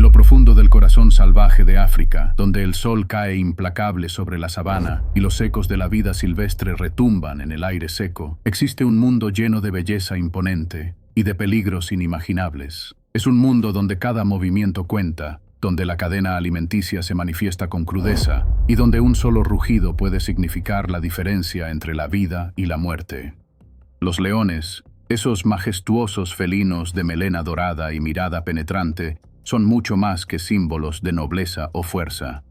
lo profundo del corazón salvaje de África, donde el sol cae implacable sobre la sabana y los ecos de la vida silvestre retumban en el aire seco, existe un mundo lleno de belleza imponente y de peligros inimaginables. Es un mundo donde cada movimiento cuenta, donde la cadena alimenticia se manifiesta con crudeza y donde un solo rugido puede significar la diferencia entre la vida y la muerte. Los leones, esos majestuosos felinos de melena dorada y mirada penetrante, son mucho más que símbolos de nobleza o fuerza.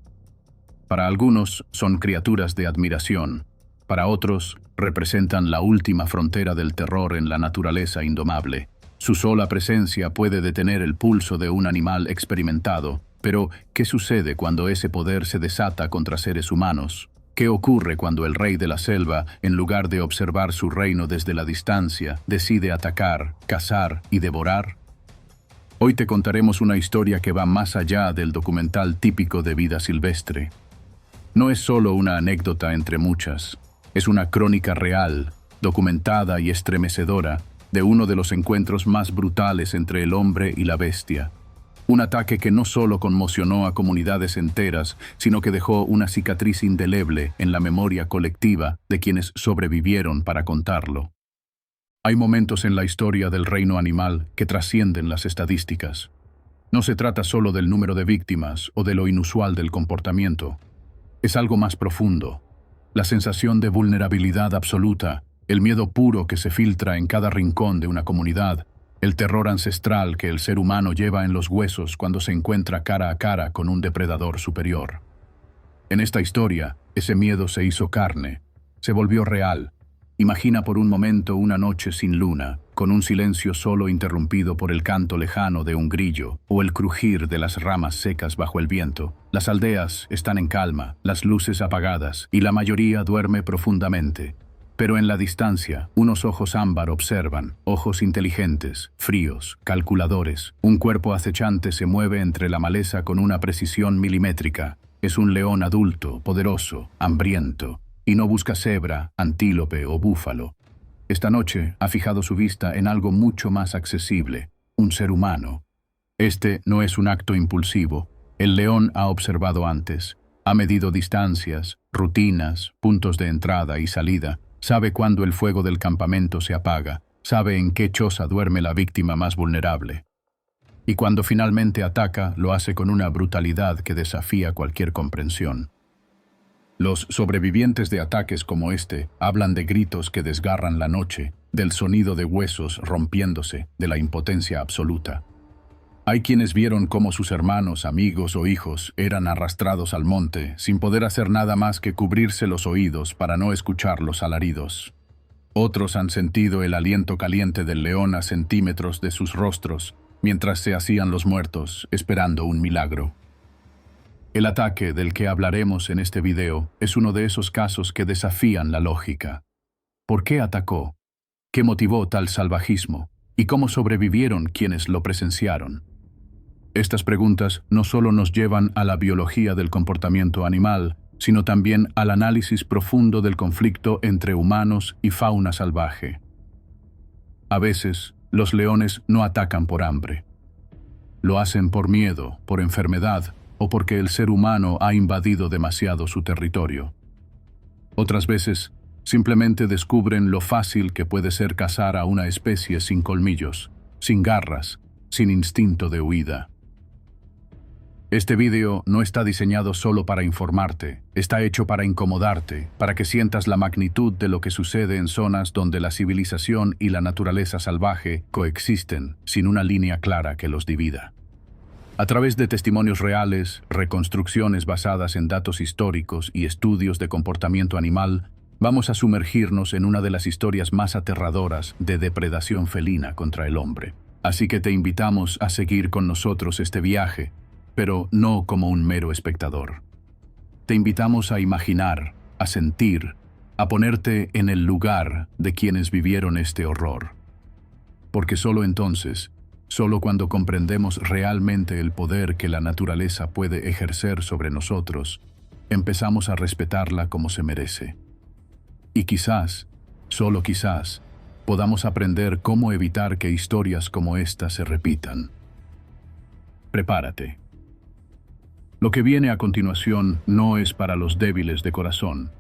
Para algunos son criaturas de admiración, para otros representan la última frontera del terror en la naturaleza indomable. Su sola presencia puede detener el pulso de un animal experimentado, pero ¿qué sucede cuando ese poder se desata contra seres humanos? ¿Qué ocurre cuando el rey de la selva, en lugar de observar su reino desde la distancia, decide atacar, cazar y devorar? Hoy te contaremos una historia que va más allá del documental típico de vida silvestre. No es solo una anécdota entre muchas, es una crónica real, documentada y estremecedora, de uno de los encuentros más brutales entre el hombre y la bestia. Un ataque que no solo conmocionó a comunidades enteras, sino que dejó una cicatriz indeleble en la memoria colectiva de quienes sobrevivieron para contarlo. Hay momentos en la historia del reino animal que trascienden las estadísticas. No se trata solo del número de víctimas o de lo inusual del comportamiento. Es algo más profundo. La sensación de vulnerabilidad absoluta, el miedo puro que se filtra en cada rincón de una comunidad, el terror ancestral que el ser humano lleva en los huesos cuando se encuentra cara a cara con un depredador superior. En esta historia, ese miedo se hizo carne, se volvió real. Imagina por un momento una noche sin luna, con un silencio solo interrumpido por el canto lejano de un grillo o el crujir de las ramas secas bajo el viento. Las aldeas están en calma, las luces apagadas y la mayoría duerme profundamente. Pero en la distancia, unos ojos ámbar observan, ojos inteligentes, fríos, calculadores. Un cuerpo acechante se mueve entre la maleza con una precisión milimétrica. Es un león adulto, poderoso, hambriento. Y no busca cebra, antílope o búfalo. Esta noche ha fijado su vista en algo mucho más accesible, un ser humano. Este no es un acto impulsivo. El león ha observado antes, ha medido distancias, rutinas, puntos de entrada y salida, sabe cuándo el fuego del campamento se apaga, sabe en qué choza duerme la víctima más vulnerable. Y cuando finalmente ataca, lo hace con una brutalidad que desafía cualquier comprensión. Los sobrevivientes de ataques como este hablan de gritos que desgarran la noche, del sonido de huesos rompiéndose, de la impotencia absoluta. Hay quienes vieron cómo sus hermanos, amigos o hijos eran arrastrados al monte sin poder hacer nada más que cubrirse los oídos para no escuchar los alaridos. Otros han sentido el aliento caliente del león a centímetros de sus rostros mientras se hacían los muertos, esperando un milagro. El ataque del que hablaremos en este video es uno de esos casos que desafían la lógica. ¿Por qué atacó? ¿Qué motivó tal salvajismo? ¿Y cómo sobrevivieron quienes lo presenciaron? Estas preguntas no solo nos llevan a la biología del comportamiento animal, sino también al análisis profundo del conflicto entre humanos y fauna salvaje. A veces, los leones no atacan por hambre. Lo hacen por miedo, por enfermedad, o porque el ser humano ha invadido demasiado su territorio. Otras veces, simplemente descubren lo fácil que puede ser cazar a una especie sin colmillos, sin garras, sin instinto de huida. Este video no está diseñado solo para informarte, está hecho para incomodarte, para que sientas la magnitud de lo que sucede en zonas donde la civilización y la naturaleza salvaje coexisten sin una línea clara que los divida. A través de testimonios reales, reconstrucciones basadas en datos históricos y estudios de comportamiento animal, vamos a sumergirnos en una de las historias más aterradoras de depredación felina contra el hombre. Así que te invitamos a seguir con nosotros este viaje, pero no como un mero espectador. Te invitamos a imaginar, a sentir, a ponerte en el lugar de quienes vivieron este horror. Porque solo entonces, solo cuando comprendemos realmente el poder que la naturaleza puede ejercer sobre nosotros, empezamos a respetarla como se merece. Y quizás, solo quizás, podamos aprender cómo evitar que historias como esta se repitan. Prepárate, Lo que viene a continuación no es para los débiles de corazón.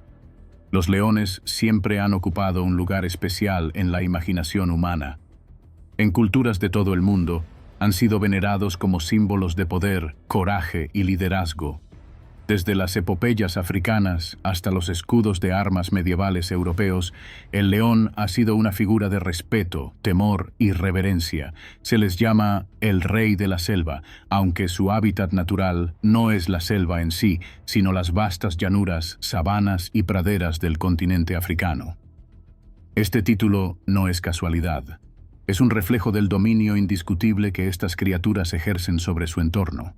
Los leones siempre han ocupado un lugar especial en la imaginación humana. En culturas de todo el mundo, han sido venerados como símbolos de poder, coraje y liderazgo. Desde las epopeyas africanas hasta los escudos de armas medievales europeos, el león ha sido una figura de respeto, temor y reverencia. Se les llama el rey de la selva, aunque su hábitat natural no es la selva en sí, sino las vastas llanuras, sabanas y praderas del continente africano. Este título no es casualidad. Es un reflejo del dominio indiscutible que estas criaturas ejercen sobre su entorno.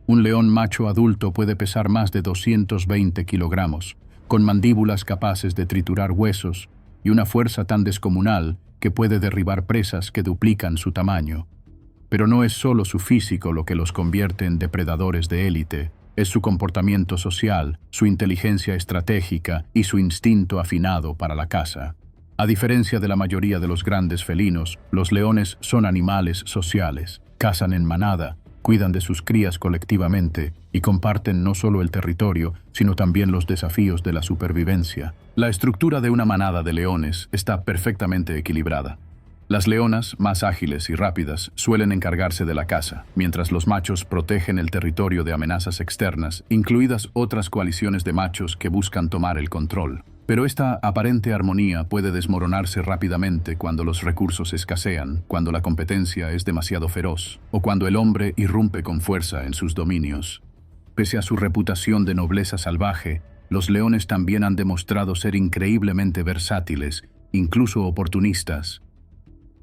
Un león macho adulto puede pesar más de 220 kilogramos, con mandíbulas capaces de triturar huesos y una fuerza tan descomunal que puede derribar presas que duplican su tamaño. Pero no es solo su físico lo que los convierte en depredadores de élite, es su comportamiento social, su inteligencia estratégica y su instinto afinado para la caza. A diferencia de la mayoría de los grandes felinos, los leones son animales sociales, cazan en manada, cuidan de sus crías colectivamente y comparten no solo el territorio, sino también los desafíos de la supervivencia. La estructura de una manada de leones está perfectamente equilibrada. Las leonas, más ágiles y rápidas, suelen encargarse de la caza, mientras los machos protegen el territorio de amenazas externas, incluidas otras coaliciones de machos que buscan tomar el control. Pero esta aparente armonía puede desmoronarse rápidamente cuando los recursos escasean, cuando la competencia es demasiado feroz, o cuando el hombre irrumpe con fuerza en sus dominios. Pese a su reputación de nobleza salvaje, los leones también han demostrado ser increíblemente versátiles, incluso oportunistas.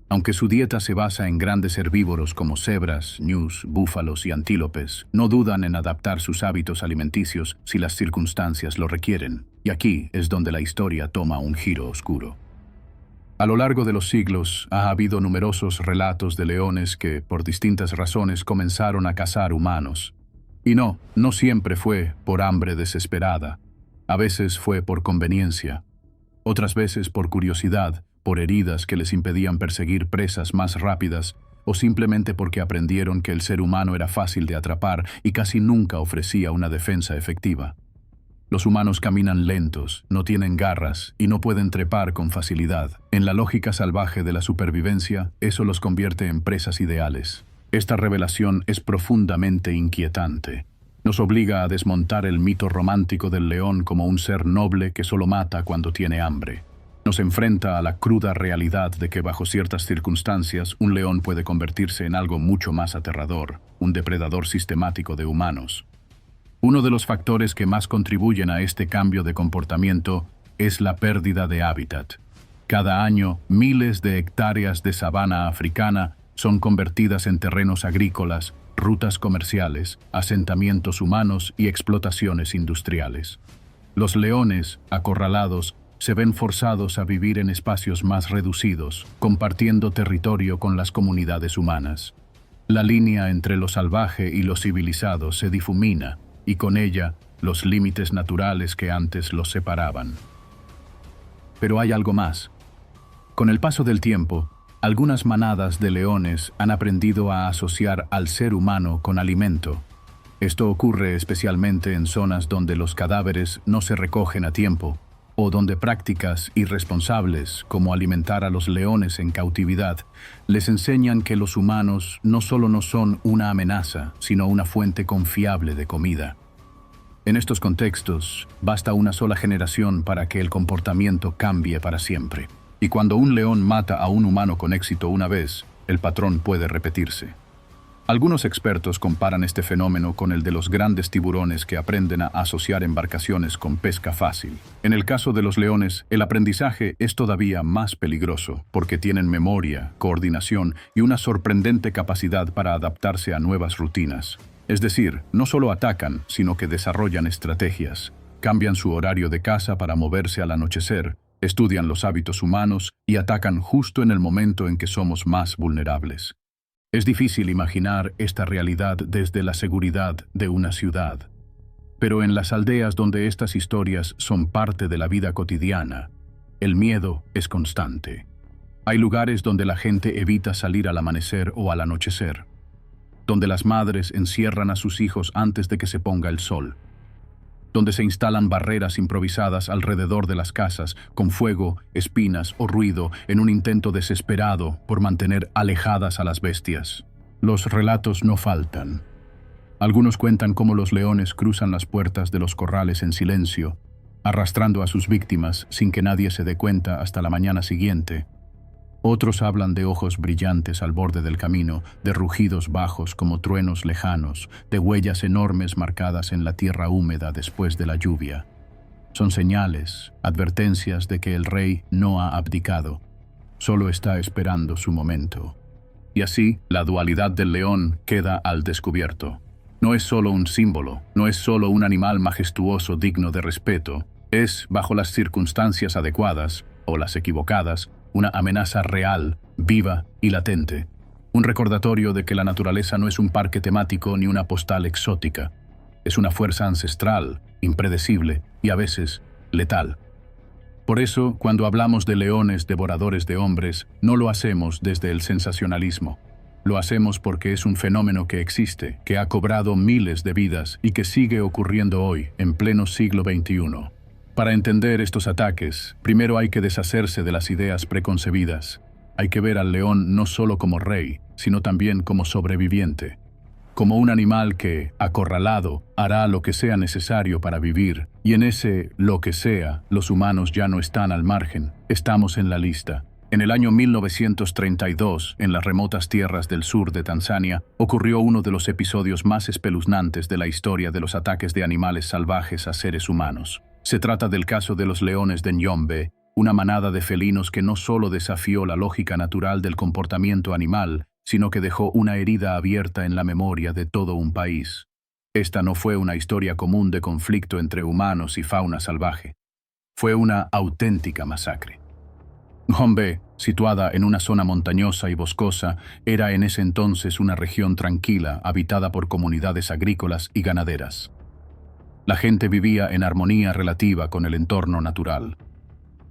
Aunque su dieta se basa en grandes herbívoros como cebras, ñus, búfalos y antílopes, no dudan en adaptar sus hábitos alimenticios si las circunstancias lo requieren. Y aquí es donde la historia toma un giro oscuro. A lo largo de los siglos ha habido numerosos relatos de leones que, por distintas razones, comenzaron a cazar humanos. Y no siempre fue por hambre desesperada. A veces fue por conveniencia. Otras veces por curiosidad, por heridas que les impedían perseguir presas más rápidas, o simplemente porque aprendieron que el ser humano era fácil de atrapar y casi nunca ofrecía una defensa efectiva. Los humanos caminan lentos, no tienen garras y no pueden trepar con facilidad. En la lógica salvaje de la supervivencia, eso los convierte en presas ideales. Esta revelación es profundamente inquietante. Nos obliga a desmontar el mito romántico del león como un ser noble que solo mata cuando tiene hambre. Nos enfrenta a la cruda realidad de que bajo ciertas circunstancias un león puede convertirse en algo mucho más aterrador, un depredador sistemático de humanos. Uno de los factores que más contribuyen a este cambio de comportamiento es la pérdida de hábitat. Cada año, miles de hectáreas de sabana africana son convertidas en terrenos agrícolas, rutas comerciales, asentamientos humanos y explotaciones industriales. Los leones, acorralados, se ven forzados a vivir en espacios más reducidos, compartiendo territorio con las comunidades humanas. La línea entre lo salvaje y lo civilizado se difumina, y con ella, los límites naturales que antes los separaban. Pero hay algo más. Con el paso del tiempo, algunas manadas de leones han aprendido a asociar al ser humano con alimento. Esto ocurre especialmente en zonas donde los cadáveres no se recogen a tiempo, o donde prácticas irresponsables, como alimentar a los leones en cautividad, les enseñan que los humanos no solo no son una amenaza, sino una fuente confiable de comida. En estos contextos, basta una sola generación para que el comportamiento cambie para siempre. Y cuando un león mata a un humano con éxito una vez, el patrón puede repetirse. Algunos expertos comparan este fenómeno con el de los grandes tiburones que aprenden a asociar embarcaciones con pesca fácil. En el caso de los leones, el aprendizaje es todavía más peligroso porque tienen memoria, coordinación y una sorprendente capacidad para adaptarse a nuevas rutinas. Es decir, no solo atacan, sino que desarrollan estrategias. Cambian su horario de caza para moverse al anochecer, estudian los hábitos humanos y atacan justo en el momento en que somos más vulnerables. Es difícil imaginar esta realidad desde la seguridad de una ciudad. Pero en las aldeas donde estas historias son parte de la vida cotidiana, el miedo es constante. Hay lugares donde la gente evita salir al amanecer o al anochecer. donde las madres encierran a sus hijos antes de que se ponga el sol, donde se instalan barreras improvisadas alrededor de las casas, con fuego, espinas o ruido, en un intento desesperado por mantener alejadas a las bestias. Los relatos no faltan. Algunos cuentan cómo los leones cruzan las puertas de los corrales en silencio, arrastrando a sus víctimas sin que nadie se dé cuenta hasta la mañana siguiente. Otros hablan de ojos brillantes al borde del camino, de rugidos bajos como truenos lejanos, de huellas enormes marcadas en la tierra húmeda después de la lluvia. Son señales, advertencias de que el rey no ha abdicado, solo está esperando su momento. Y así, la dualidad del león queda al descubierto. No es solo un símbolo, no es solo un animal majestuoso digno de respeto, es, bajo las circunstancias adecuadas, o las equivocadas, una amenaza real, viva y latente. Un recordatorio de que la naturaleza no es un parque temático ni una postal exótica. Es una fuerza ancestral, impredecible y a veces letal. Por eso, cuando hablamos de leones devoradores de hombres, no lo hacemos desde el sensacionalismo. Lo hacemos porque es un fenómeno que existe, que ha cobrado miles de vidas y que sigue ocurriendo hoy, en pleno siglo XXI. Para entender estos ataques, primero hay que deshacerse de las ideas preconcebidas. Hay que ver al león no solo como rey, sino también como sobreviviente. Como un animal que, acorralado, hará lo que sea necesario para vivir. Y en ese lo que sea, los humanos ya no están al margen, estamos en la lista. En el año 1932, en las remotas tierras del sur de Tanzania, ocurrió uno de los episodios más espeluznantes de la historia de los ataques de animales salvajes a seres humanos. Se trata del caso de los leones de Njombe, una manada de felinos que no solo desafió la lógica natural del comportamiento animal, sino que dejó una herida abierta en la memoria de todo un país. Esta no fue una historia común de conflicto entre humanos y fauna salvaje. Fue una auténtica masacre. Njombe, situada en una zona montañosa y boscosa, era en ese entonces una región tranquila, habitada por comunidades agrícolas y ganaderas. La gente vivía en armonía relativa con el entorno natural.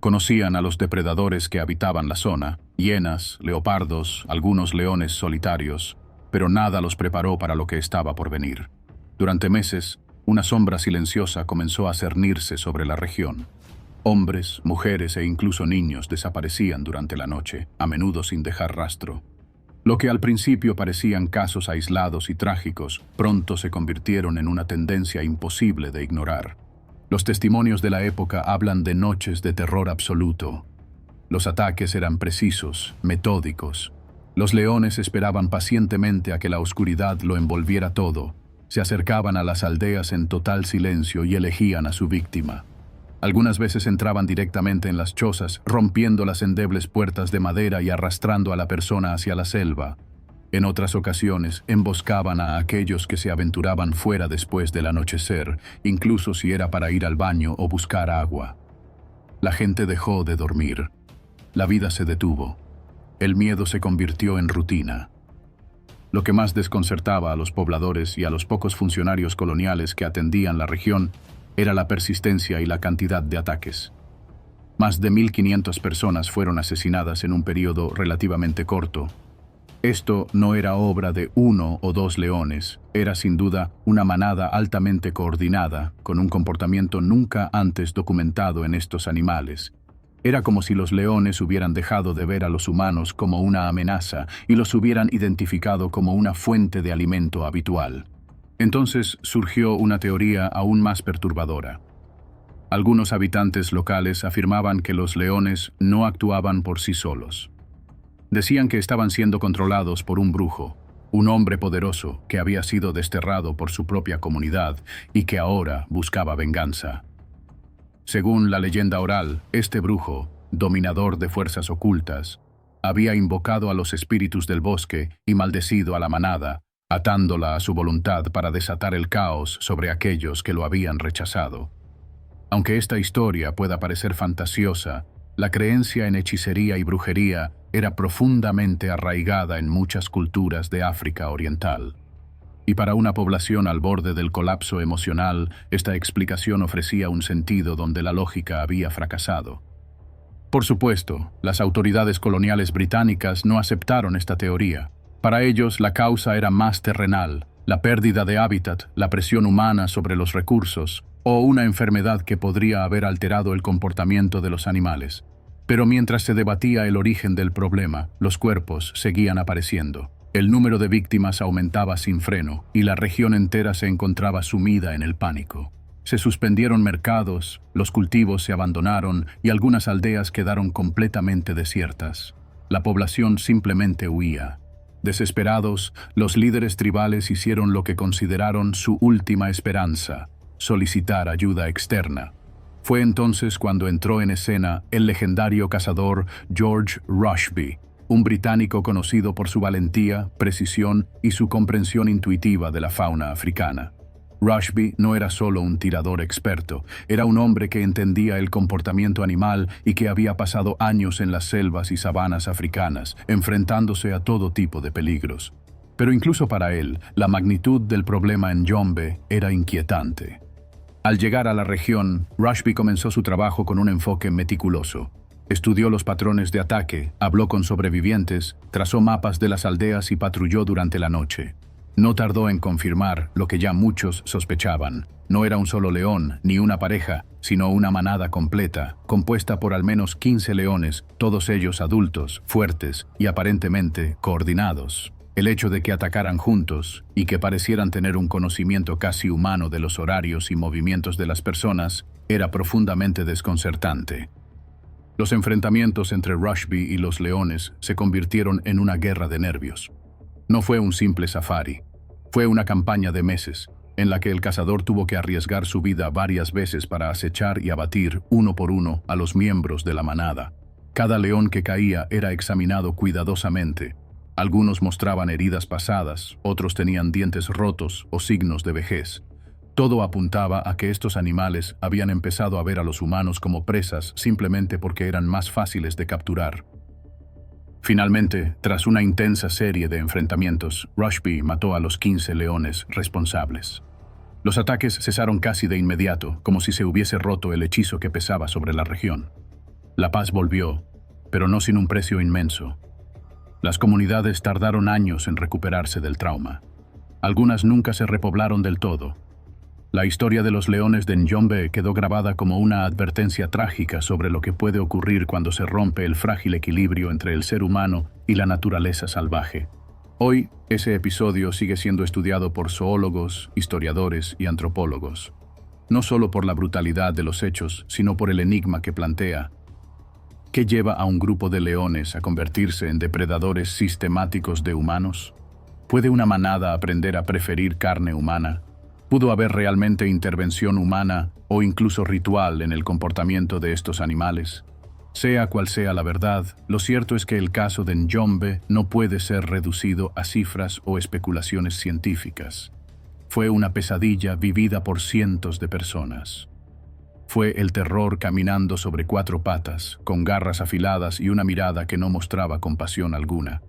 Conocían a los depredadores que habitaban la zona, hienas, leopardos, algunos leones solitarios, pero nada los preparó para lo que estaba por venir. Durante meses, una sombra silenciosa comenzó a cernirse sobre la región. Hombres, mujeres e incluso niños desaparecían durante la noche, a menudo sin dejar rastro. Lo que al principio parecían casos aislados y trágicos, pronto se convirtieron en una tendencia imposible de ignorar. Los testimonios de la época hablan de noches de terror absoluto. Los ataques eran precisos, metódicos. Los leones esperaban pacientemente a que la oscuridad lo envolviera todo. Se acercaban a las aldeas en total silencio y elegían a su víctima. Algunas veces entraban directamente en las chozas, rompiendo las endebles puertas de madera y arrastrando a la persona hacia la selva. En otras ocasiones, emboscaban a aquellos que se aventuraban fuera después del anochecer, incluso si era para ir al baño o buscar agua. La gente dejó de dormir. La vida se detuvo. El miedo se convirtió en rutina. Lo que más desconcertaba a los pobladores y a los pocos funcionarios coloniales que atendían la región era la persistencia y la cantidad de ataques. Más de 1.500 personas fueron asesinadas en un periodo relativamente corto. Esto no era obra de uno o dos leones, era sin duda una manada altamente coordinada, con un comportamiento nunca antes documentado en estos animales. Era como si los leones hubieran dejado de ver a los humanos como una amenaza y los hubieran identificado como una fuente de alimento habitual. Entonces surgió una teoría aún más perturbadora. Algunos habitantes locales afirmaban que los leones no actuaban por sí solos. Decían que estaban siendo controlados por un brujo, un hombre poderoso que había sido desterrado por su propia comunidad y que ahora buscaba venganza. Según la leyenda oral, este brujo, dominador de fuerzas ocultas, había invocado a los espíritus del bosque y maldecido a la manada, atándola a su voluntad para desatar el caos sobre aquellos que lo habían rechazado. Aunque esta historia pueda parecer fantasiosa, la creencia en hechicería y brujería era profundamente arraigada en muchas culturas de África Oriental. Y para una población al borde del colapso emocional, esta explicación ofrecía un sentido donde la lógica había fracasado. Por supuesto, las autoridades coloniales británicas no aceptaron esta teoría. Para ellos, la causa era más terrenal, la pérdida de hábitat, la presión humana sobre los recursos, o una enfermedad que podría haber alterado el comportamiento de los animales. Pero mientras se debatía el origen del problema, los cuerpos seguían apareciendo. El número de víctimas aumentaba sin freno y la región entera se encontraba sumida en el pánico. Se suspendieron mercados, los cultivos se abandonaron y algunas aldeas quedaron completamente desiertas. La población simplemente huía. Desesperados, los líderes tribales hicieron lo que consideraron su última esperanza: solicitar ayuda externa. Fue entonces cuando entró en escena el legendario cazador George Rushby, un británico conocido por su valentía, precisión y su comprensión intuitiva de la fauna africana. Rushby no era solo un tirador experto, era un hombre que entendía el comportamiento animal y que había pasado años en las selvas y sabanas africanas, enfrentándose a todo tipo de peligros. Pero incluso para él, la magnitud del problema en Njombe era inquietante. Al llegar a la región, Rushby comenzó su trabajo con un enfoque meticuloso. Estudió los patrones de ataque, habló con sobrevivientes, trazó mapas de las aldeas y patrulló durante la noche. No tardó en confirmar lo que ya muchos sospechaban. No era un solo león, ni una pareja, sino una manada completa, compuesta por al menos 15 leones, todos ellos adultos, fuertes y aparentemente coordinados. El hecho de que atacaran juntos y que parecieran tener un conocimiento casi humano de los horarios y movimientos de las personas era profundamente desconcertante. Los enfrentamientos entre Rushby y los leones se convirtieron en una guerra de nervios. No fue un simple safari, fue una campaña de meses, en la que el cazador tuvo que arriesgar su vida varias veces para acechar y abatir uno por uno a los miembros de la manada. Cada león que caía era examinado cuidadosamente. Algunos mostraban heridas pasadas, otros tenían dientes rotos o signos de vejez. Todo apuntaba a que estos animales habían empezado a ver a los humanos como presas simplemente porque eran más fáciles de capturar. Finalmente, tras una intensa serie de enfrentamientos, Rushby mató a los 15 leones responsables. Los ataques cesaron casi de inmediato, como si se hubiese roto el hechizo que pesaba sobre la región. La paz volvió, pero no sin un precio inmenso. Las comunidades tardaron años en recuperarse del trauma. Algunas nunca se repoblaron del todo. La historia de los leones de Njombe quedó grabada como una advertencia trágica sobre lo que puede ocurrir cuando se rompe el frágil equilibrio entre el ser humano y la naturaleza salvaje. Hoy, ese episodio sigue siendo estudiado por zoólogos, historiadores y antropólogos. No solo por la brutalidad de los hechos, sino por el enigma que plantea. ¿Qué lleva a un grupo de leones a convertirse en depredadores sistemáticos de humanos? ¿Puede una manada aprender a preferir carne humana? ¿Pudo haber realmente intervención humana o incluso ritual en el comportamiento de estos animales? Sea cual sea la verdad, lo cierto es que el caso de Njombe no puede ser reducido a cifras o especulaciones científicas. Fue una pesadilla vivida por cientos de personas. Fue el terror caminando sobre 4 patas, con garras afiladas y una mirada que no mostraba compasión alguna.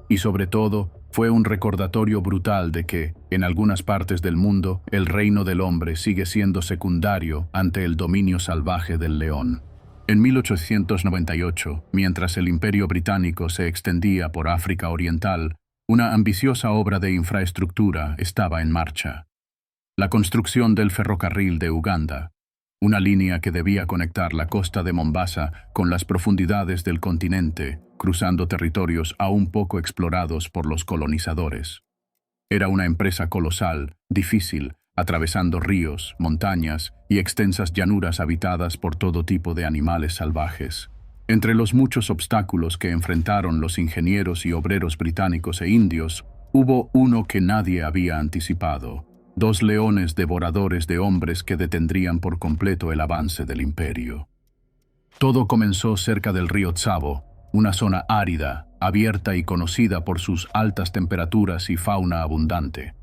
Y sobre todo, fue un recordatorio brutal de que, en algunas partes del mundo, el reino del hombre sigue siendo secundario ante el dominio salvaje del león. En 1898, mientras el Imperio Británico se extendía por África Oriental, una ambiciosa obra de infraestructura estaba en marcha. La construcción del ferrocarril de Uganda, una línea que debía conectar la costa de Mombasa con las profundidades del continente, cruzando territorios aún poco explorados por los colonizadores. Era una empresa colosal, difícil, atravesando ríos, montañas y extensas llanuras habitadas por todo tipo de animales salvajes. Entre los muchos obstáculos que enfrentaron los ingenieros y obreros británicos e indios, hubo uno que nadie había anticipado: 2 leones devoradores de hombres que detendrían por completo el avance del imperio. Todo comenzó cerca del río Tsavo, una zona árida, abierta y conocida por sus altas temperaturas y fauna abundante.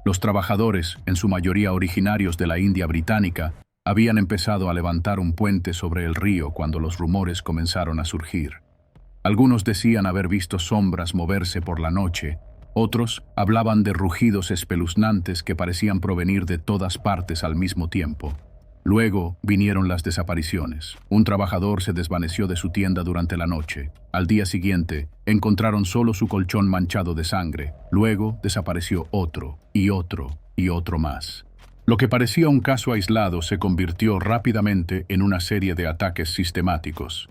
Los trabajadores, en su mayoría originarios de la India británica, habían empezado a levantar un puente sobre el río cuando los rumores comenzaron a surgir. Algunos decían haber visto sombras moverse por la noche, otros hablaban de rugidos espeluznantes que parecían provenir de todas partes al mismo tiempo. Luego vinieron las desapariciones. Un trabajador se desvaneció de su tienda durante la noche. Al día siguiente, encontraron solo su colchón manchado de sangre. Luego desapareció otro, y otro, y otro más. Lo que parecía un caso aislado se convirtió rápidamente en una serie de ataques sistemáticos.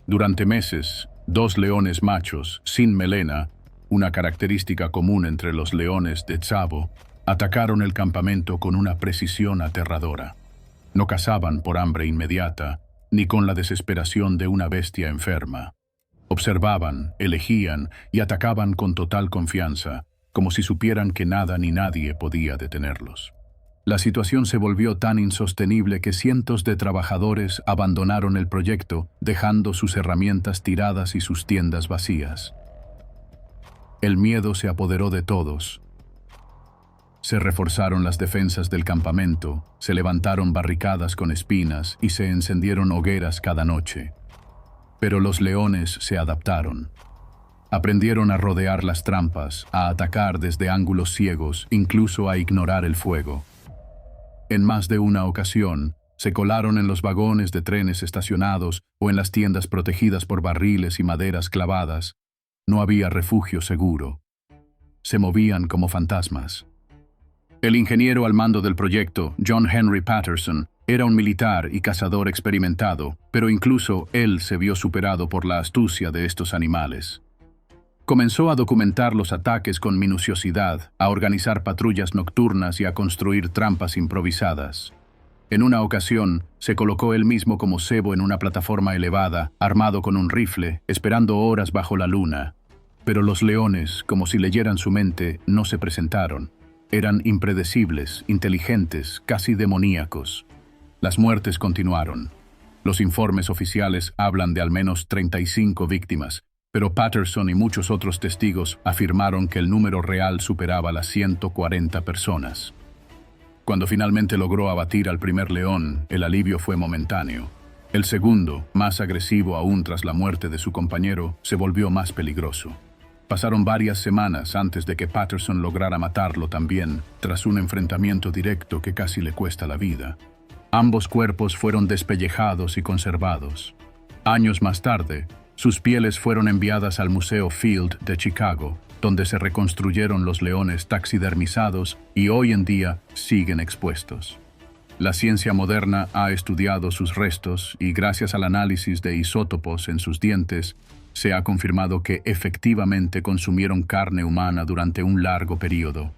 Durante meses, 2 leones machos, sin melena, una característica común entre los leones de Tsavo, atacaron el campamento con una precisión aterradora. No cazaban por hambre inmediata, ni con la desesperación de una bestia enferma. Observaban, elegían y atacaban con total confianza, como si supieran que nada ni nadie podía detenerlos. La situación se volvió tan insostenible que cientos de trabajadores abandonaron el proyecto, dejando sus herramientas tiradas y sus tiendas vacías. El miedo se apoderó de todos. Se reforzaron las defensas del campamento, se levantaron barricadas con espinas y se encendieron hogueras cada noche. Pero los leones se adaptaron. Aprendieron a rodear las trampas, a atacar desde ángulos ciegos, incluso a ignorar el fuego. En más de una ocasión, se colaron en los vagones de trenes estacionados o en las tiendas protegidas por barriles y maderas clavadas. No había refugio seguro. Se movían como fantasmas. El ingeniero al mando del proyecto, John Henry Patterson, era un militar y cazador experimentado, pero incluso él se vio superado por la astucia de estos animales. Comenzó a documentar los ataques con minuciosidad, a organizar patrullas nocturnas y a construir trampas improvisadas. En una ocasión, se colocó él mismo como cebo en una plataforma elevada, armado con un rifle, esperando horas bajo la luna. Pero los leones, como si leyeran su mente, no se presentaron. Eran impredecibles, inteligentes, casi demoníacos. Las muertes continuaron. Los informes oficiales hablan de al menos 35 víctimas, pero Patterson y muchos otros testigos afirmaron que el número real superaba las 140 personas. Cuando finalmente logró abatir al primer león, el alivio fue momentáneo. El segundo, más agresivo aún tras la muerte de su compañero, se volvió más peligroso. Pasaron varias semanas antes de que Patterson lograra matarlo también, tras un enfrentamiento directo que casi le cuesta la vida. Ambos cuerpos fueron despellejados y conservados. Años más tarde, sus pieles fueron enviadas al Museo Field de Chicago, donde se reconstruyeron los leones taxidermizados y hoy en día siguen expuestos. La ciencia moderna ha estudiado sus restos y gracias al análisis de isótopos en sus dientes, se ha confirmado que efectivamente consumieron carne humana durante un largo periodo.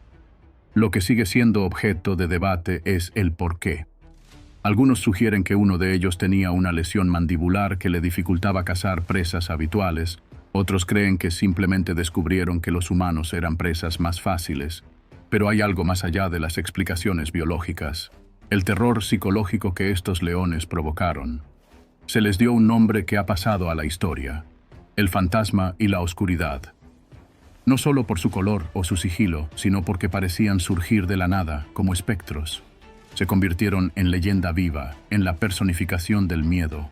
Lo que sigue siendo objeto de debate es el por qué. Algunos sugieren que uno de ellos tenía una lesión mandibular que le dificultaba cazar presas habituales. Otros creen que simplemente descubrieron que los humanos eran presas más fáciles. Pero hay algo más allá de las explicaciones biológicas. El terror psicológico que estos leones provocaron. Se les dio un nombre que ha pasado a la historia: el fantasma y la oscuridad. No solo por su color o su sigilo, sino porque parecían surgir de la nada, como espectros. Se convirtieron en leyenda viva, en la personificación del miedo.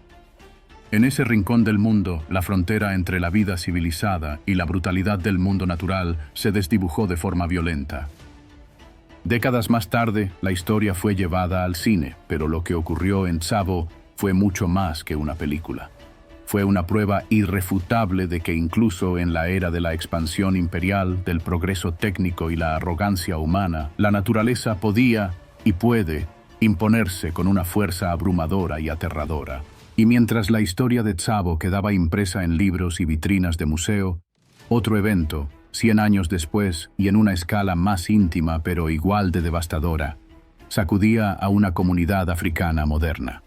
En ese rincón del mundo, la frontera entre la vida civilizada y la brutalidad del mundo natural se desdibujó de forma violenta. Décadas más tarde, la historia fue llevada al cine, pero lo que ocurrió en Tsavo fue mucho más que una película. Fue una prueba irrefutable de que incluso en la era de la expansión imperial, del progreso técnico y la arrogancia humana, la naturaleza podía y puede imponerse con una fuerza abrumadora y aterradora. Y mientras la historia de Tsavo quedaba impresa en libros y vitrinas de museo, otro evento, 100 años después y en una escala más íntima pero igual de devastadora, sacudía a una comunidad africana moderna.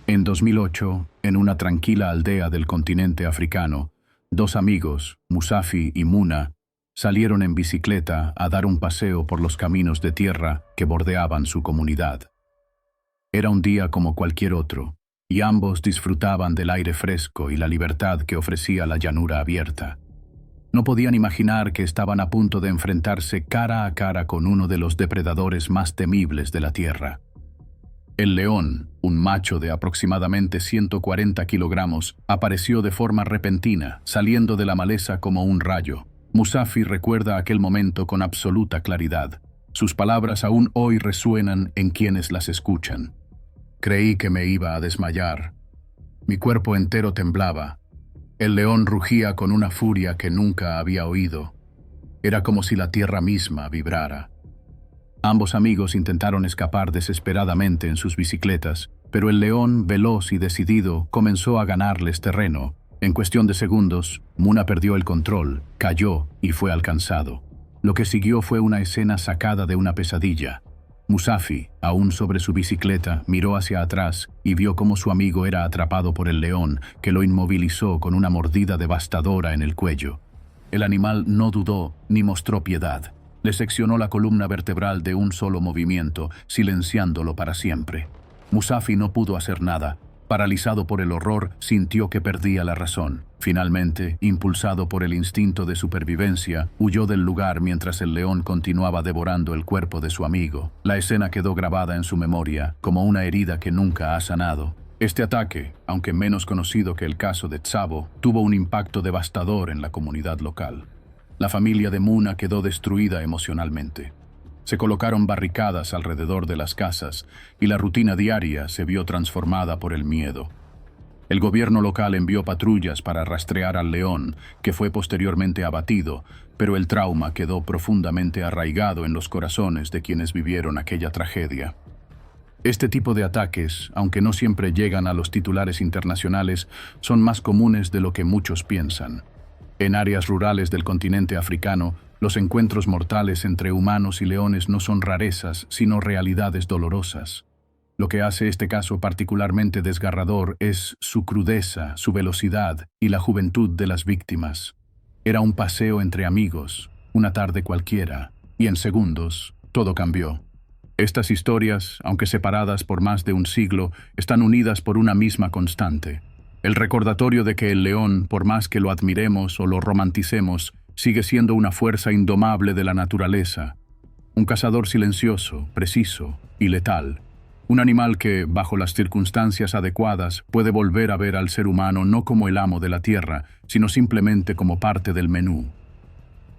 En 2008, en una tranquila aldea del continente africano, 2 amigos, Musafi y Muna, salieron en bicicleta a dar un paseo por los caminos de tierra que bordeaban su comunidad. Era un día como cualquier otro, y ambos disfrutaban del aire fresco y la libertad que ofrecía la llanura abierta. No podían imaginar que estaban a punto de enfrentarse cara a cara con uno de los depredadores más temibles de la tierra. El león, un macho de aproximadamente 140 kilogramos, apareció de forma repentina, saliendo de la maleza como un rayo. Musafi recuerda aquel momento con absoluta claridad. Sus palabras aún hoy resuenan en quienes las escuchan. Creí que me iba a desmayar. Mi cuerpo entero temblaba. El león rugía con una furia que nunca había oído. Era como si la tierra misma vibrara. Ambos amigos intentaron escapar desesperadamente en sus bicicletas, pero el león, veloz y decidido, comenzó a ganarles terreno. En cuestión de segundos, Muna perdió el control, cayó y fue alcanzado. Lo que siguió fue una escena sacada de una pesadilla. Musafi, aún sobre su bicicleta, miró hacia atrás y vio cómo su amigo era atrapado por el león, que lo inmovilizó con una mordida devastadora en el cuello. El animal no dudó ni mostró piedad. Le seccionó la columna vertebral de un solo movimiento, silenciándolo para siempre. Musafi no pudo hacer nada. Paralizado por el horror, sintió que perdía la razón. Finalmente, impulsado por el instinto de supervivencia, huyó del lugar mientras el león continuaba devorando el cuerpo de su amigo. La escena quedó grabada en su memoria, como una herida que nunca ha sanado. Este ataque, aunque menos conocido que el caso de Tsavo, tuvo un impacto devastador en la comunidad local. La familia de Muna quedó destruida emocionalmente. Se colocaron barricadas alrededor de las casas y la rutina diaria se vio transformada por el miedo. El gobierno local envió patrullas para rastrear al león, que fue posteriormente abatido, pero el trauma quedó profundamente arraigado en los corazones de quienes vivieron aquella tragedia. Este tipo de ataques, aunque no siempre llegan a los titulares internacionales, son más comunes de lo que muchos piensan. En áreas rurales del continente africano, los encuentros mortales entre humanos y leones no son rarezas, sino realidades dolorosas. Lo que hace este caso particularmente desgarrador es su crudeza, su velocidad y la juventud de las víctimas. Era un paseo entre amigos, una tarde cualquiera, y en segundos todo cambió. Estas historias, aunque separadas por más de un siglo, están unidas por una misma constante: el recordatorio de que el león, por más que lo admiremos o lo romanticemos, sigue siendo una fuerza indomable de la naturaleza, un cazador silencioso, preciso y letal, un animal que, bajo las circunstancias adecuadas, puede volver a ver al ser humano no como el amo de la tierra, sino simplemente como parte del menú.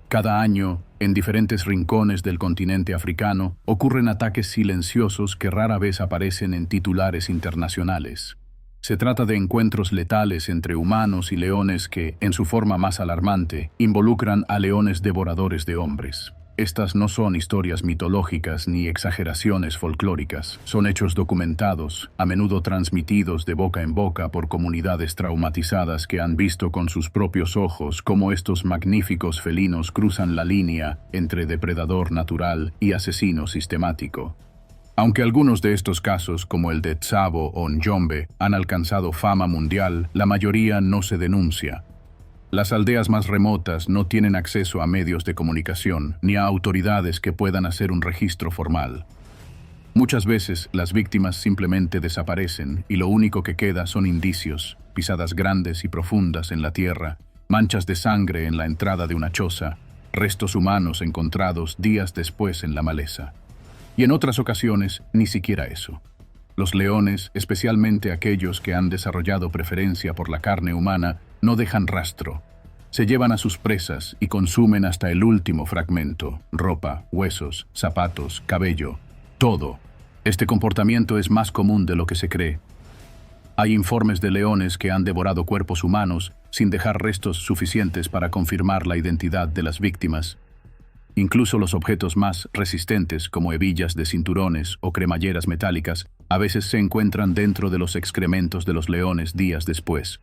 Cada año, en diferentes rincones del continente africano, ocurren ataques silenciosos que rara vez aparecen en titulares internacionales. Se trata de encuentros letales entre humanos y leones que, en su forma más alarmante, involucran a leones devoradores de hombres. Estas no son historias mitológicas ni exageraciones folclóricas, son hechos documentados, a menudo transmitidos de boca en boca por comunidades traumatizadas que han visto con sus propios ojos cómo estos magníficos felinos cruzan la línea entre depredador natural y asesino sistemático. Aunque algunos de estos casos, como el de Tsavo o Njombe, han alcanzado fama mundial, la mayoría no se denuncia. Las aldeas más remotas no tienen acceso a medios de comunicación ni a autoridades que puedan hacer un registro formal. Muchas veces las víctimas simplemente desaparecen y lo único que queda son indicios, pisadas grandes y profundas en la tierra, manchas de sangre en la entrada de una choza, restos humanos encontrados días después en la maleza. Y en otras ocasiones, ni siquiera eso. Los leones, especialmente aquellos que han desarrollado preferencia por la carne humana, no dejan rastro. Se llevan a sus presas y consumen hasta el último fragmento: ropa, huesos, zapatos, cabello, todo. Este comportamiento es más común de lo que se cree. Hay informes de leones que han devorado cuerpos humanos sin dejar restos suficientes para confirmar la identidad de las víctimas. Incluso los objetos más resistentes, como hebillas de cinturones o cremalleras metálicas, a veces se encuentran dentro de los excrementos de los leones días después.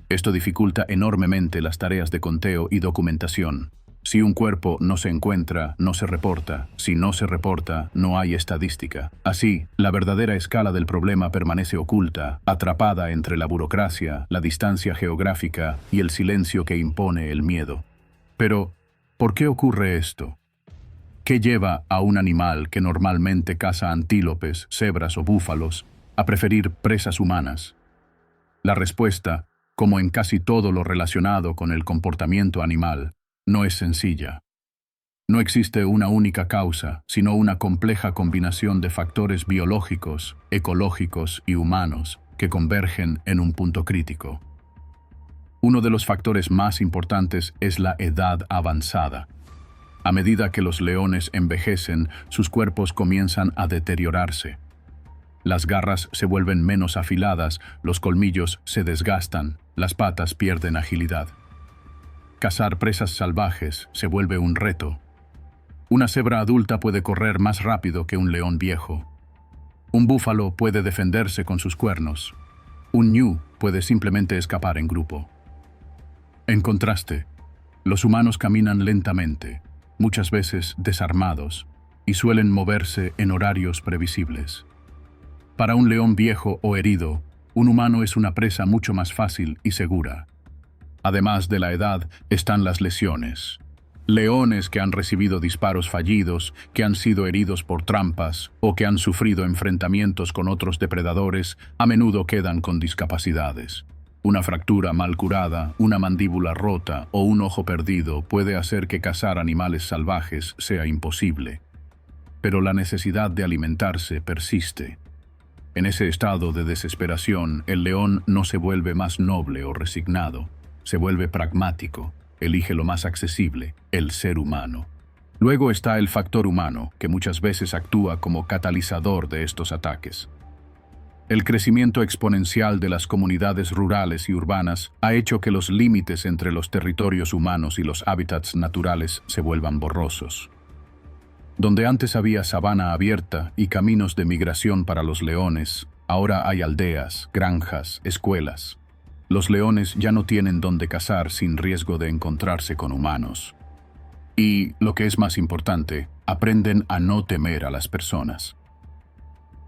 Esto dificulta enormemente las tareas de conteo y documentación. Si un cuerpo no se encuentra, no se reporta. Si no se reporta, no hay estadística. Así, la verdadera escala del problema permanece oculta, atrapada entre la burocracia, la distancia geográfica y el silencio que impone el miedo. Pero, ¿por qué ocurre esto? ¿Qué lleva a un animal que normalmente caza antílopes, cebras o búfalos a preferir presas humanas? La respuesta, como en casi todo lo relacionado con el comportamiento animal, no es sencilla. No existe una única causa, sino una compleja combinación de factores biológicos, ecológicos y humanos que convergen en un punto crítico. Uno de los factores más importantes es la edad avanzada. A medida que los leones envejecen, sus cuerpos comienzan a deteriorarse. Las garras se vuelven menos afiladas, los colmillos se desgastan, las patas pierden agilidad. Cazar presas salvajes se vuelve un reto. Una cebra adulta puede correr más rápido que un león viejo. Un búfalo puede defenderse con sus cuernos. Un ñu puede simplemente escapar en grupo. En contraste, los humanos caminan lentamente, muchas veces desarmados, y suelen moverse en horarios previsibles. Para un león viejo o herido, un humano es una presa mucho más fácil y segura. Además de la edad, están las lesiones. Leones que han recibido disparos fallidos, que han sido heridos por trampas o que han sufrido enfrentamientos con otros depredadores, a menudo quedan con discapacidades. Una fractura mal curada, una mandíbula rota o un ojo perdido puede hacer que cazar animales salvajes sea imposible. Pero la necesidad de alimentarse persiste. En ese estado de desesperación, el león no se vuelve más noble o resignado, se vuelve pragmático, elige lo más accesible, el ser humano. Luego está el factor humano, que muchas veces actúa como catalizador de estos ataques. El crecimiento exponencial de las comunidades rurales y urbanas ha hecho que los límites entre los territorios humanos y los hábitats naturales se vuelvan borrosos. Donde antes había sabana abierta y caminos de migración para los leones, ahora hay aldeas, granjas, escuelas. Los leones ya no tienen dónde cazar sin riesgo de encontrarse con humanos. Y, lo que es más importante, aprenden a no temer a las personas.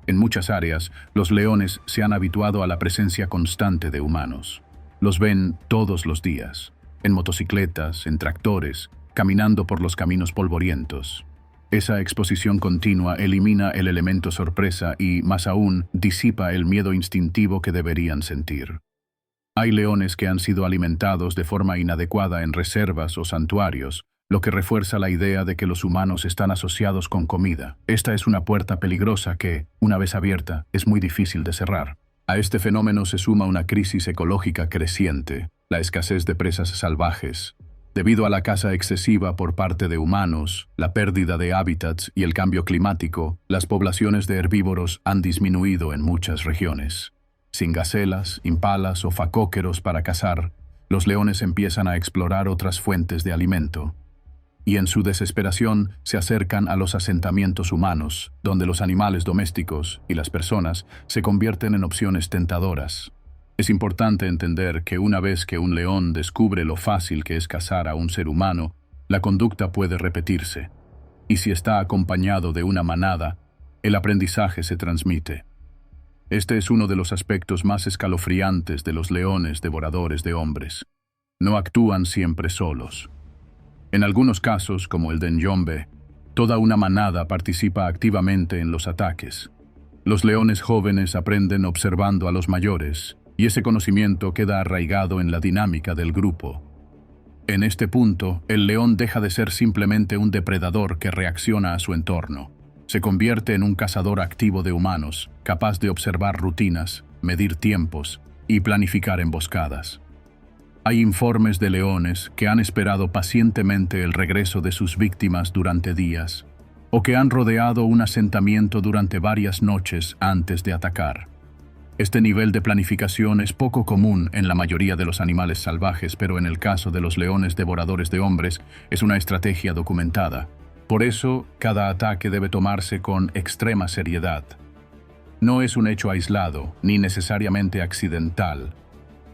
En muchas áreas, los leones se han habituado a la presencia constante de humanos. Los ven todos los días, en motocicletas, en tractores, caminando por los caminos polvorientos. Esa exposición continua elimina el elemento sorpresa y, más aún, disipa el miedo instintivo que deberían sentir. Hay leones que han sido alimentados de forma inadecuada en reservas o santuarios, lo que refuerza la idea de que los humanos están asociados con comida. Esta es una puerta peligrosa que, una vez abierta, es muy difícil de cerrar. A este fenómeno se suma una crisis ecológica creciente, la escasez de presas salvajes. Debido a la caza excesiva por parte de humanos, la pérdida de hábitats y el cambio climático, las poblaciones de herbívoros han disminuido en muchas regiones. Sin gacelas, impalas o facóqueros para cazar, los leones empiezan a explorar otras fuentes de alimento. Y en su desesperación se acercan a los asentamientos humanos, donde los animales domésticos y las personas se convierten en opciones tentadoras. Es importante entender que una vez que un león descubre lo fácil que es cazar a un ser humano, la conducta puede repetirse. Y si está acompañado de una manada, el aprendizaje se transmite. Este es uno de los aspectos más escalofriantes de los leones devoradores de hombres. No actúan siempre solos. En algunos casos, como el de Njombe, toda una manada participa activamente en los ataques. Los leones jóvenes aprenden observando a los mayores, y ese conocimiento queda arraigado en la dinámica del grupo. En este punto, el león deja de ser simplemente un depredador que reacciona a su entorno. Se convierte en un cazador activo de humanos, capaz de observar rutinas, medir tiempos y planificar emboscadas. Hay informes de leones que han esperado pacientemente el regreso de sus víctimas durante días, o que han rodeado un asentamiento durante varias noches antes de atacar. Este nivel de planificación es poco común en la mayoría de los animales salvajes, pero en el caso de los leones devoradores de hombres es una estrategia documentada. Por eso, cada ataque debe tomarse con extrema seriedad. No es un hecho aislado, ni necesariamente accidental.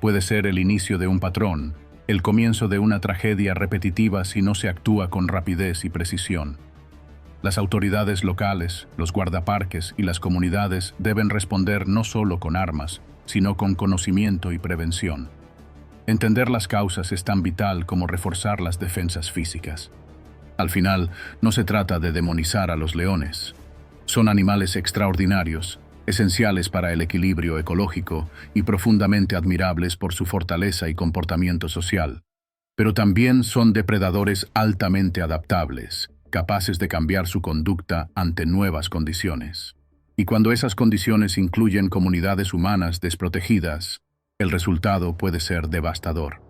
Puede ser el inicio de un patrón, el comienzo de una tragedia repetitiva si no se actúa con rapidez y precisión. Las autoridades locales, los guardaparques y las comunidades deben responder no solo con armas, sino con conocimiento y prevención. Entender las causas es tan vital como reforzar las defensas físicas. Al final, no se trata de demonizar a los leones. Son animales extraordinarios, esenciales para el equilibrio ecológico y profundamente admirables por su fortaleza y comportamiento social. Pero también son depredadores altamente adaptables, capaces de cambiar su conducta ante nuevas condiciones. Y cuando esas condiciones incluyen comunidades humanas desprotegidas, el resultado puede ser devastador.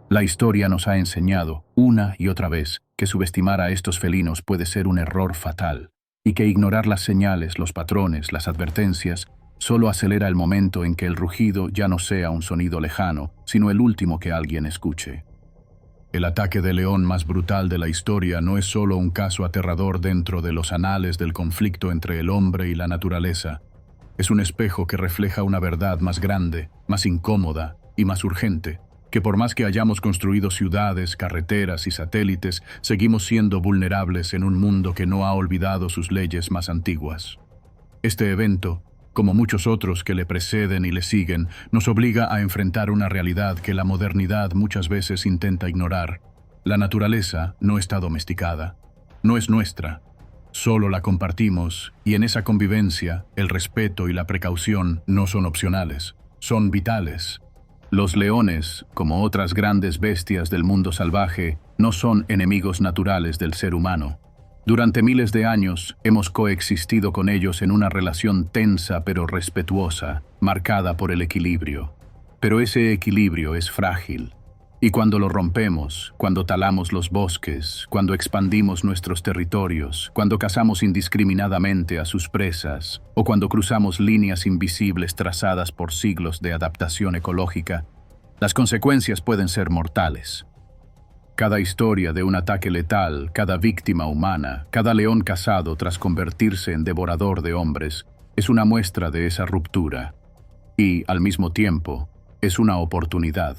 La historia nos ha enseñado, una y otra vez, que subestimar a estos felinos puede ser un error fatal, y que ignorar las señales, los patrones, las advertencias, solo acelera el momento en que el rugido ya no sea un sonido lejano, sino el último que alguien escuche. El ataque de león más brutal de la historia no es solo un caso aterrador dentro de los anales del conflicto entre el hombre y la naturaleza. Es un espejo que refleja una verdad más grande, más incómoda y más urgente, que por más que hayamos construido ciudades, carreteras y satélites, seguimos siendo vulnerables en un mundo que no ha olvidado sus leyes más antiguas. Este evento, como muchos otros que le preceden y le siguen, nos obliga a enfrentar una realidad que la modernidad muchas veces intenta ignorar. La naturaleza no está domesticada, no es nuestra, solo la compartimos, y en esa convivencia, el respeto y la precaución no son opcionales, son vitales. Los leones, como otras grandes bestias del mundo salvaje, no son enemigos naturales del ser humano. Durante miles de años hemos coexistido con ellos en una relación tensa pero respetuosa, marcada por el equilibrio. Pero ese equilibrio es frágil. Y cuando lo rompemos, cuando talamos los bosques, cuando expandimos nuestros territorios, cuando cazamos indiscriminadamente a sus presas, o cuando cruzamos líneas invisibles trazadas por siglos de adaptación ecológica, las consecuencias pueden ser mortales. Cada historia de un ataque letal, cada víctima humana, cada león cazado tras convertirse en devorador de hombres, es una muestra de esa ruptura. Y, al mismo tiempo, es una oportunidad.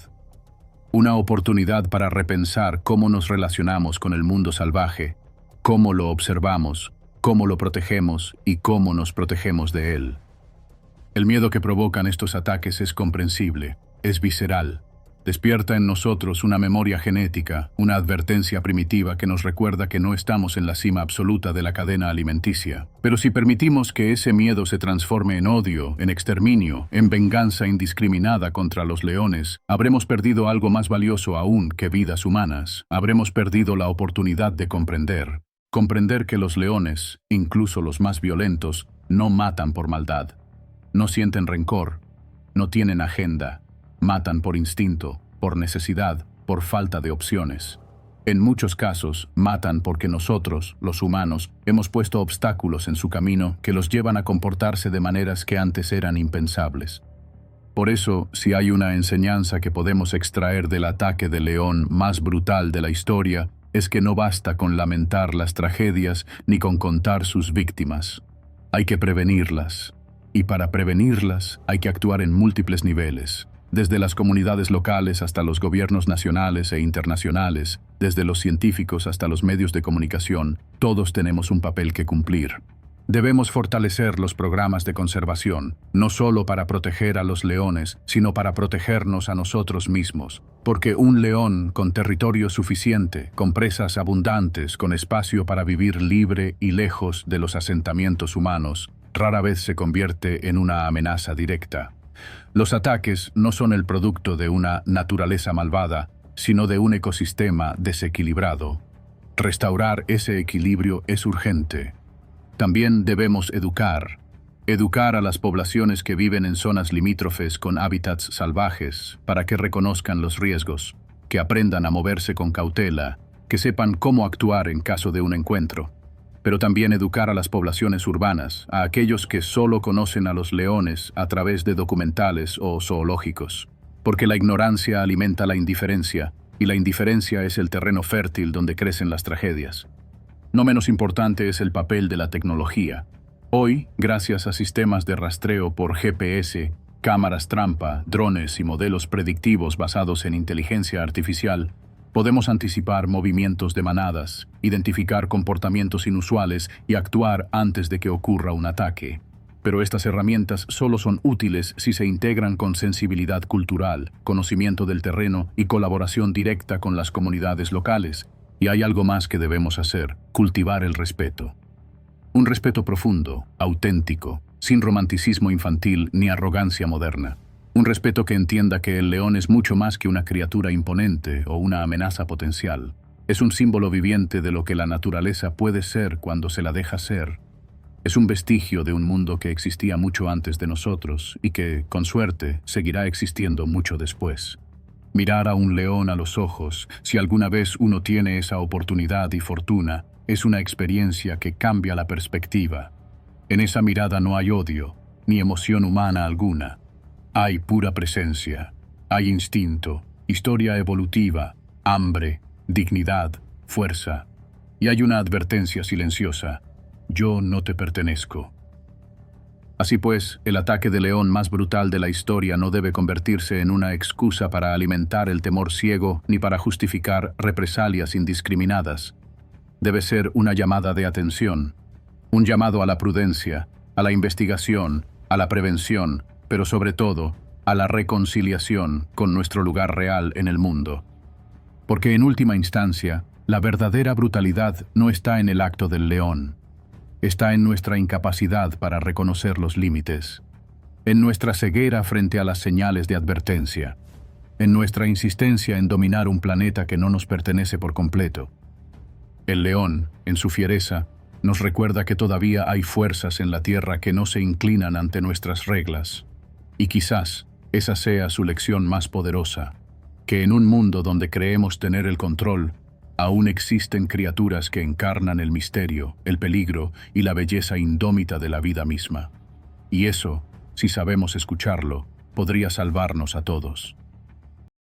Una oportunidad para repensar cómo nos relacionamos con el mundo salvaje, cómo lo observamos, cómo lo protegemos y cómo nos protegemos de él. El miedo que provocan estos ataques es comprensible, es visceral. Despierta en nosotros una memoria genética, una advertencia primitiva que nos recuerda que no estamos en la cima absoluta de la cadena alimenticia. Pero si permitimos que ese miedo se transforme en odio, en exterminio, en venganza indiscriminada contra los leones, habremos perdido algo más valioso aún que vidas humanas. Habremos perdido la oportunidad de comprender. Comprender que los leones, incluso los más violentos, no matan por maldad. No sienten rencor, no tienen agenda. Matan por instinto, por necesidad, por falta de opciones. En muchos casos, matan porque nosotros, los humanos, hemos puesto obstáculos en su camino que los llevan a comportarse de maneras que antes eran impensables. Por eso, si hay una enseñanza que podemos extraer del ataque del león más brutal de la historia, es que no basta con lamentar las tragedias ni con contar sus víctimas. Hay que prevenirlas. Y para prevenirlas, hay que actuar en múltiples niveles. Desde las comunidades locales hasta los gobiernos nacionales e internacionales, desde los científicos hasta los medios de comunicación, todos tenemos un papel que cumplir. Debemos fortalecer los programas de conservación, no solo para proteger a los leones, sino para protegernos a nosotros mismos. Porque un león con territorio suficiente, con presas abundantes, con espacio para vivir libre y lejos de los asentamientos humanos, rara vez se convierte en una amenaza directa. Los ataques no son el producto de una naturaleza malvada, sino de un ecosistema desequilibrado. Restaurar ese equilibrio es urgente. También debemos educar a las poblaciones que viven en zonas limítrofes con hábitats salvajes para que reconozcan los riesgos, que aprendan a moverse con cautela, que sepan cómo actuar en caso de un encuentro. Pero también educar a las poblaciones urbanas, a aquellos que solo conocen a los leones a través de documentales o zoológicos. Porque la ignorancia alimenta la indiferencia, y la indiferencia es el terreno fértil donde crecen las tragedias. No menos importante es el papel de la tecnología. Hoy, gracias a sistemas de rastreo por GPS, cámaras trampa, drones y modelos predictivos basados en inteligencia artificial, podemos anticipar movimientos de manadas, identificar comportamientos inusuales y actuar antes de que ocurra un ataque. Pero estas herramientas solo son útiles si se integran con sensibilidad cultural, conocimiento del terreno y colaboración directa con las comunidades locales. Y hay algo más que debemos hacer: cultivar el respeto. Un respeto profundo, auténtico, sin romanticismo infantil ni arrogancia moderna. Un respeto que entienda que el león es mucho más que una criatura imponente o una amenaza potencial. Es un símbolo viviente de lo que la naturaleza puede ser cuando se la deja ser. Es un vestigio de un mundo que existía mucho antes de nosotros y que, con suerte, seguirá existiendo mucho después. Mirar a un león a los ojos, si alguna vez uno tiene esa oportunidad y fortuna, es una experiencia que cambia la perspectiva. En esa mirada no hay odio, ni emoción humana alguna. Hay pura presencia, hay instinto, historia evolutiva, hambre, dignidad, fuerza. Y hay una advertencia silenciosa: yo no te pertenezco. Así pues, el ataque de león más brutal de la historia no debe convertirse en una excusa para alimentar el temor ciego ni para justificar represalias indiscriminadas. Debe ser una llamada de atención, un llamado a la prudencia, a la investigación, a la prevención, pero sobre todo, a la reconciliación con nuestro lugar real en el mundo. Porque en última instancia, la verdadera brutalidad no está en el acto del león. Está en nuestra incapacidad para reconocer los límites, en nuestra ceguera frente a las señales de advertencia, en nuestra insistencia en dominar un planeta que no nos pertenece por completo. El león, en su fiereza, nos recuerda que todavía hay fuerzas en la Tierra que no se inclinan ante nuestras reglas. Y quizás esa sea su lección más poderosa, que en un mundo donde creemos tener el control, aún existen criaturas que encarnan el misterio, el peligro y la belleza indómita de la vida misma. Y eso, si sabemos escucharlo, podría salvarnos a todos.